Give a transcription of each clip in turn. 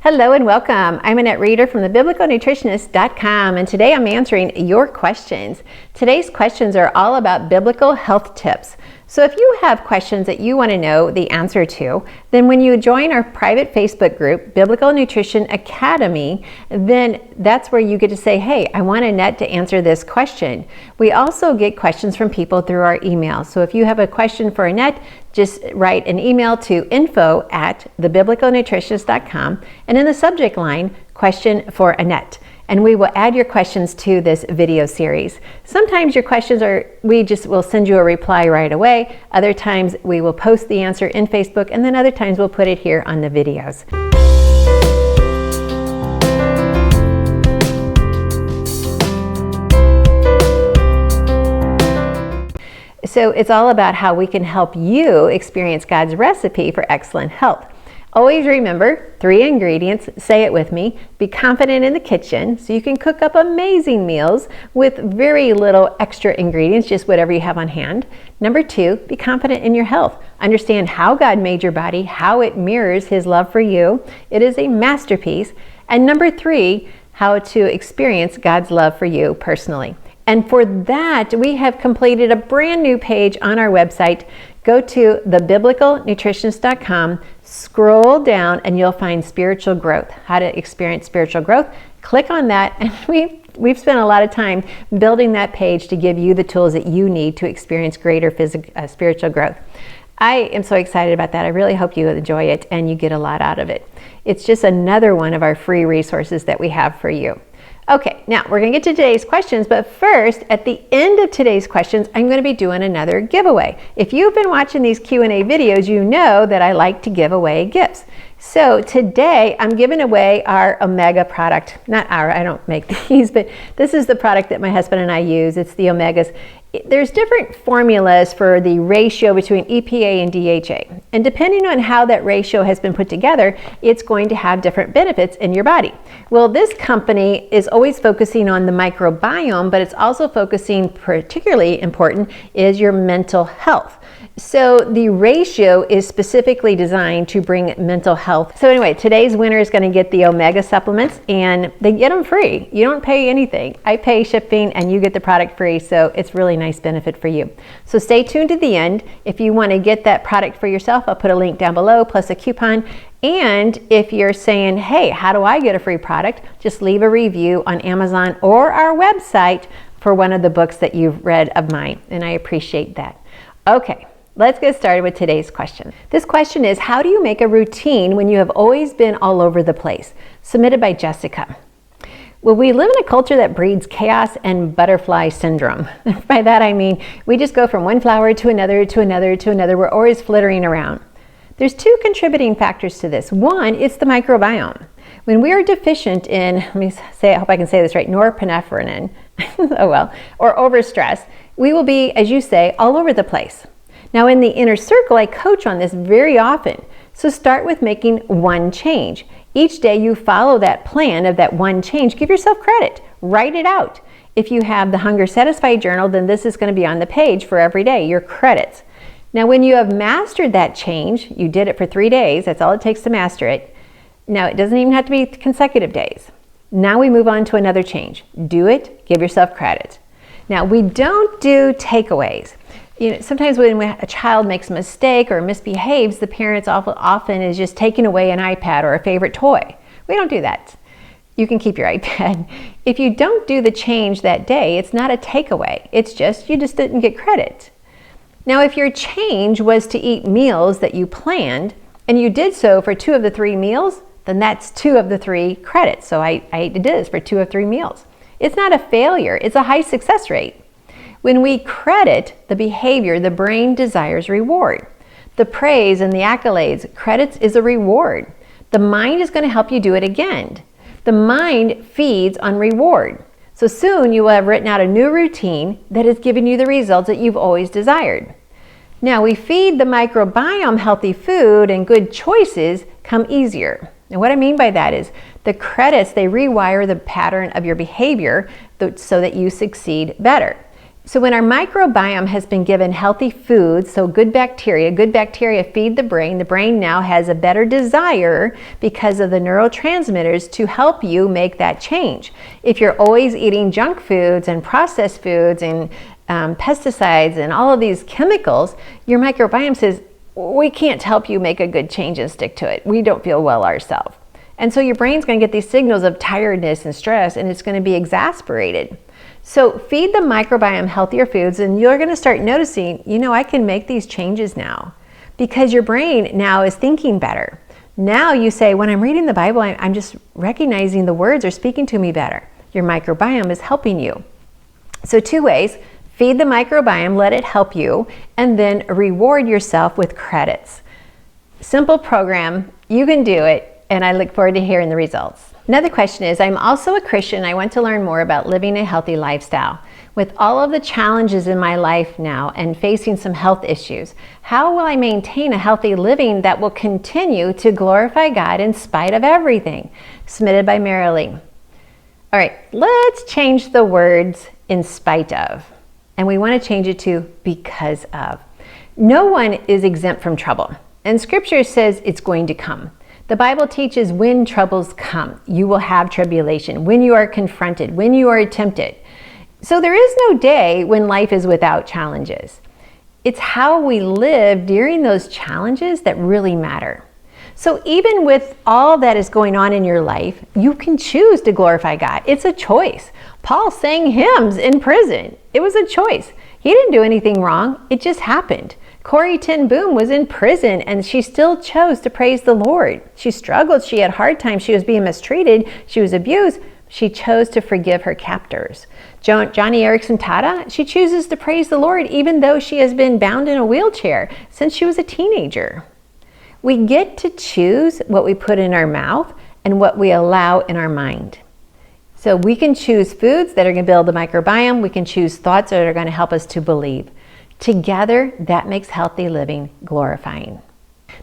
Hello and welcome. I'm Annette Reeder from thebiblicalnutritionist.com, and today I'm answering your questions. Today's questions are all about biblical health tips. So if you have questions that you want to know the answer to, then when you join our private Facebook group, Biblical Nutrition Academy, then that's where you get to say, hey, I want Annette to answer this question. We also get questions from people through our email. So if you have a question for Annette, just write an email to info@thebiblicalnutritionist.com and in the subject line, question for Annette. And we will add your questions to this video series. Sometimes your questions we just will send you a reply right away. Other times we will post the answer in Facebook, and then other times we'll put it here on the videos. So it's all about how we can help you experience God's recipe for excellent health. Always remember 3 ingredients. Say it with me. Be confident in the kitchen so you can cook up amazing meals with very little extra ingredients, just whatever you have on hand. Number 2, be confident in your health. Understand how God made your body, how it mirrors His love for you. It is a masterpiece. And number 3, how to experience God's love for you personally. And for that, we have completed a brand new page on our website. Go to thebiblicalnutritionist.com, scroll down, and you'll find spiritual growth, how to experience spiritual growth. Click on that, and we've spent a lot of time building that page to give you the tools that you need to experience greater spiritual growth. I am so excited about that. I really hope you enjoy it and you get a lot out of it. It's just another one of our free resources that we have for you. Okay, now we're going to get to today's questions, but first, at the end of today's questions, I'm going to be doing another giveaway. If you've been watching these Q&A videos, you know that I like to give away gifts. So today, I'm giving away our Omega product. I don't make these, but this is the product that my husband and I use. It's the Omegas. There's different formulas for the ratio between EPA and DHA. And depending on how that ratio has been put together, it's going to have different benefits in your body. Well, this company is always focusing on the microbiome, but it's also focusing, particularly important, is your mental health. So the ratio is specifically designed to bring mental health. So anyway, today's winner is going to get the Omega supplements, and they get them free. You don't pay anything. I pay shipping and you get the product free, so it's really nice benefit for you. So stay tuned to the end. If you want to get that product for yourself, I'll put a link down below plus a coupon. And if you're saying, hey, how do I get a free product? Just leave a review on Amazon or our website for one of the books that you've read of mine, and I appreciate that. Okay. Let's get started with today's question. This question is, how do you make a routine when you have always been all over the place? Submitted by Jessica. Well, we live in a culture that breeds chaos and butterfly syndrome. By that I mean, we just go from one flower to another, to another, to another. We're always flittering around. There's 2 contributing factors to this. One, it's the microbiome. When we are deficient in, I hope I can say this right, norepinephrine, or overstress, we will be, as you say, all over the place. Now in the inner circle, I coach on this very often. So start with making one change. Each day you follow that plan of that one change. Give yourself credit. Write it out. If you have the Hunger Satisfied journal, then this is going to be on the page for every day, your credits. Now when you have mastered that change, you did it for 3 days, that's all it takes to master it. Now it doesn't even have to be consecutive days. Now we move on to another change. Do it, give yourself credit. Now we don't do takeaways. You know, sometimes when a child makes a mistake or misbehaves, the parents often is just taking away an iPad or a favorite toy. We don't do that. You can keep your iPad. If you don't do the change that day, it's not a takeaway. It's just, you just didn't get credit. Now, if your change was to eat meals that you planned, and you did so for 2 of the 3 meals, then that's 2 of the 3 credits. So I did this for 2 of 3 meals. It's not a failure. It's a high success rate. When we credit the behavior, the brain desires reward. The praise and the accolades, credits is a reward. The mind is going to help you do it again. The mind feeds on reward. So soon you will have written out a new routine that is giving you the results that you've always desired. Now we feed the microbiome healthy food, and good choices come easier. And what I mean by that is the credits, they rewire the pattern of your behavior so that you succeed better. So when our microbiome has been given healthy foods, so good bacteria feed the brain now has a better desire because of the neurotransmitters to help you make that change. If you're always eating junk foods and processed foods and pesticides and all of these chemicals, your microbiome says, we can't help you make a good change and stick to it. We don't feel well ourselves. And so your brain's going to get these signals of tiredness and stress, and it's going to be exasperated. So feed the microbiome healthier foods, and you're going to start noticing, I can make these changes now, because your brain now is thinking better. Now you say, when I'm reading the Bible, I'm just recognizing the words are speaking to me better. Your microbiome is helping you. So 2 ways: feed the microbiome, let it help you, and then reward yourself with credits. Simple program, you can do it, and I look forward to hearing the results. Another question is, I'm also a Christian. I want to learn more about living a healthy lifestyle. With all of the challenges in my life now and facing some health issues, how will I maintain a healthy living that will continue to glorify God in spite of everything? Submitted by Marilee. All right, let's change the words in spite of. And we want to change it to because of. No one is exempt from trouble. And Scripture says it's going to come. The Bible teaches when troubles come, you will have tribulation, when you are confronted, when you are tempted. So there is no day when life is without challenges. It's how we live during those challenges that really matter. So even with all that is going on in your life, you can choose to glorify God. It's a choice. Paul sang hymns in prison. It was a choice. He didn't do anything wrong. It just happened. Corrie ten Boom was in prison, and she still chose to praise the Lord. She struggled. She had hard times. She was being mistreated. She was abused. She chose to forgive her captors. Johnny Erickson Tata, she chooses to praise the Lord even though she has been bound in a wheelchair since she was a teenager. We get to choose what we put in our mouth and what we allow in our mind. So we can choose foods that are going to build the microbiome. We can choose thoughts that are going to help us to believe. Together, that makes healthy living glorifying.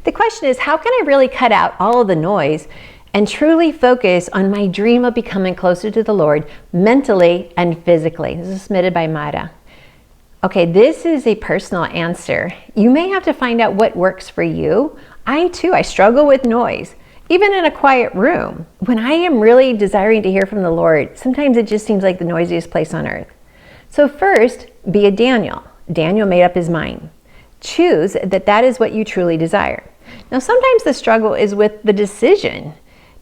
The question is, how can I really cut out all of the noise and truly focus on my dream of becoming closer to the Lord mentally and physically? This is submitted by Mada. Okay, this is a personal answer. You may have to find out what works for you. I struggle with noise. Even in a quiet room, when I am really desiring to hear from the Lord, sometimes it just seems like the noisiest place on earth. So first, be a Daniel. Daniel made up his mind. Choose that is what you truly desire. Now, sometimes the struggle is with the decision.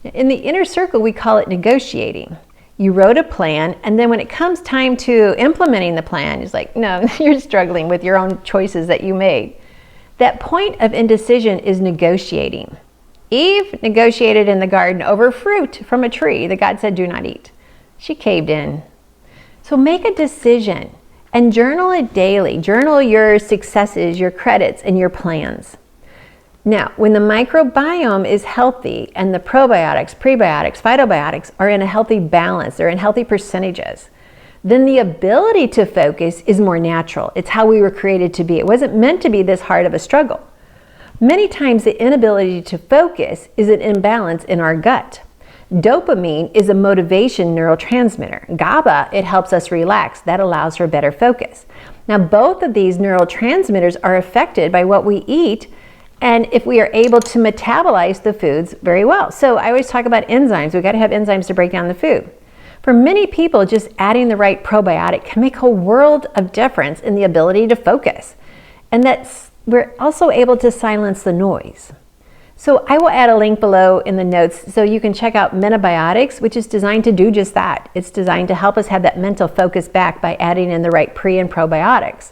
In the inner circle, we call it negotiating. You wrote a plan, and then when it comes time to implementing the plan, it's like, no, you're struggling with your own choices that you made. That point of indecision is negotiating. Eve negotiated in the garden over fruit from a tree that God said, do not eat. She caved in. So make a decision. And journal it daily. Journal your successes, your credits, and your plans. Now, when the microbiome is healthy and the probiotics, prebiotics, phytobiotics are in a healthy balance, they're in healthy percentages, then the ability to focus is more natural. It's how we were created to be. It wasn't meant to be this hard of a struggle. Many times the inability to focus is an imbalance in our gut. Dopamine is a motivation neurotransmitter. GABA, it helps us relax. That allows for better focus. Now, both of these neurotransmitters are affected by what we eat and if we are able to metabolize the foods very well. So I always talk about enzymes. We've got to have enzymes to break down the food. For many people, just adding the right probiotic can make a world of difference in the ability to focus. And we're also able to silence the noise. So I will add a link below in the notes so you can check out Menabiotics, which is designed to do just that. It's designed to help us have that mental focus back by adding in the right pre and probiotics.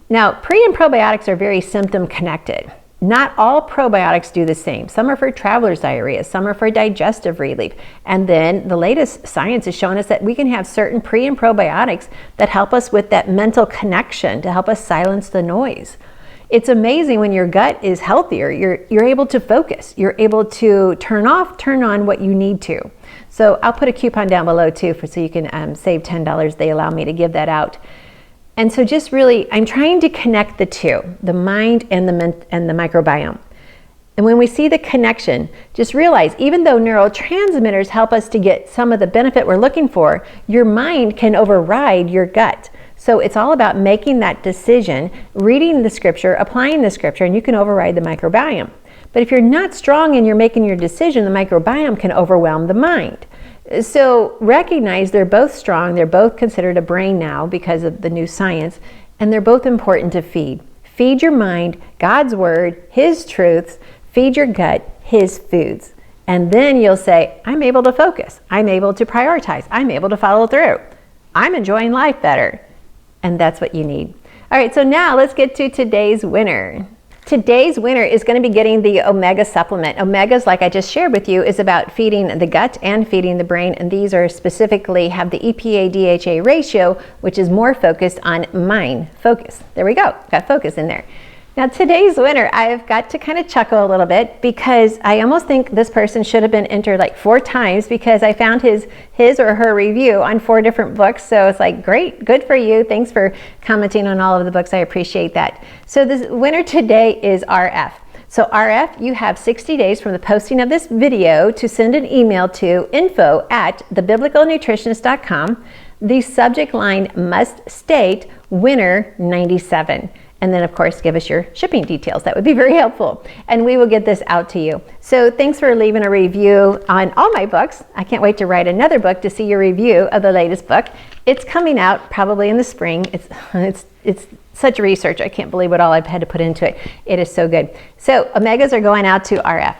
Now, pre and probiotics are very symptom connected. Not all probiotics do the same. Some are for traveler's diarrhea, some are for digestive relief. And then the latest science has shown us that we can have certain pre and probiotics that help us with that mental connection to help us silence the noise. It's amazing when your gut is healthier, you're able to focus. You're able to turn off, turn on what you need to. So I'll put a coupon down below too so you can save $10. They allow me to give that out. And so just really, I'm trying to connect the two, the mind and the microbiome. And when we see the connection, just realize even though neurotransmitters help us to get some of the benefit we're looking for, your mind can override your gut. So it's all about making that decision, reading the scripture, applying the scripture, and you can override the microbiome. But if you're not strong and you're making your decision, the microbiome can overwhelm the mind. So recognize they're both strong. They're both considered a brain now because of the new science, and they're both important to feed. Feed your mind God's word, His truths. Feed your gut His foods. And then you'll say, I'm able to focus. I'm able to prioritize. I'm able to follow through. I'm enjoying life better. And that's what you need. All right, so now let's get to today's winner. Today's winner is going to be getting the omega supplement. Omegas, like I just shared with you, is about feeding the gut and feeding the brain. And these are specifically have the EPA-DHA ratio, which is more focused on mind focus. There we go. Got focus in there. Now today's winner, I've got to kind of chuckle a little bit because I almost think this person should have been entered like 4 times because I found his or her review on 4 different books. So it's like, great, good for you. Thanks for commenting on all of the books. I appreciate that. So the winner today is RF. So RF, you have 60 days from the posting of this video to send an email to info@thebiblicalnutritionist.com. The subject line must state winner 97. And then, of course, give us your shipping details. That would be very helpful. And we will get this out to you. So thanks for leaving a review on all my books. I can't wait to write another book to see your review of the latest book. It's coming out probably in the spring. It's such research. I can't believe what all I've had to put into it. It is so good. So omegas are going out to RF.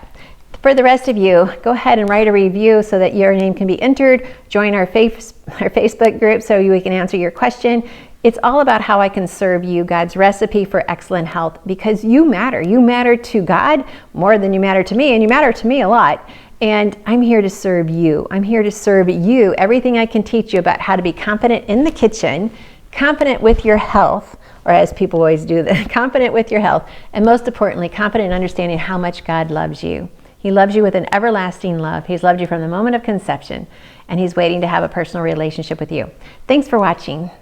For the rest of you, go ahead and write a review so that your name can be entered. Join our Facebook group so we can answer your question. It's all about how I can serve you, God's recipe for excellent health, because you matter. You matter to God more than you matter to me, and you matter to me a lot. And I'm here to serve you. I'm here to serve you. Everything I can teach you about how to be confident in the kitchen, confident with your health, or as people always do, confident with your health, and most importantly, confident in understanding how much God loves you. He loves you with an everlasting love. He's loved you from the moment of conception, and He's waiting to have a personal relationship with you. Thanks for watching.